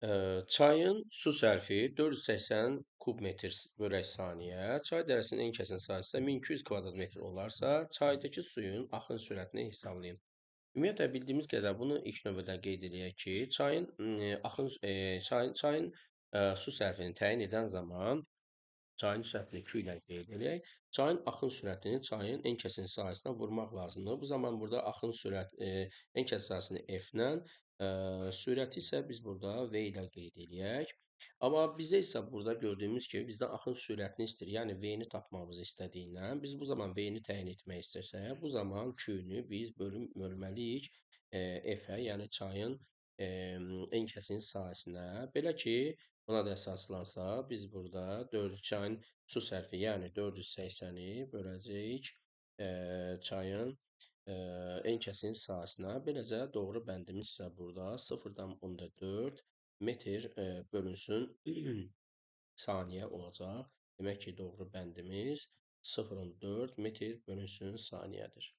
Çayın su sərfi 480 kub metr bölək saniyə, çay dərəsinin ən kəsin sahəsi isə 1200 kvadrat metr olarsa, çaydakı suyun axın sürətini hesablayın. Ümumiyyətlə bildiyimiz qədər bunu ilk növbədə qeyd eləyək ki, çayın su sərfini təyin edən zaman çayın sürətini Q ilə qeyd eləyək. Çayın axın sürətini çayın ən kəsin sahəsinə vurmaq lazımdır. Bu zaman burada ən kəsin sahəsini F-lə, sürəti isə biz burada V ilə qeyd eləyək. Amma bizdə isə burada gördüyümüz kimi bizdən axın sürətini istəyir. Yəni V-ni tapmamızı istədiyindən biz bu zaman V-ni təyin etmək istəsək, bu zaman Q-nü biz bölməliyik F-ə, yəni çayın ən kəsin sahəsinə. Belə ki, buna da əsaslansa, biz burada 4 çayın su sərfi, yəni 480-i böləcəyik çayın ən kəsin sahəsinə. Beləcə doğru bəndimiz isə burada 0,4 metr bölünsün saniyə olacaq. Demək ki, doğru bəndimiz 0,4 metr bölünsün saniyədir.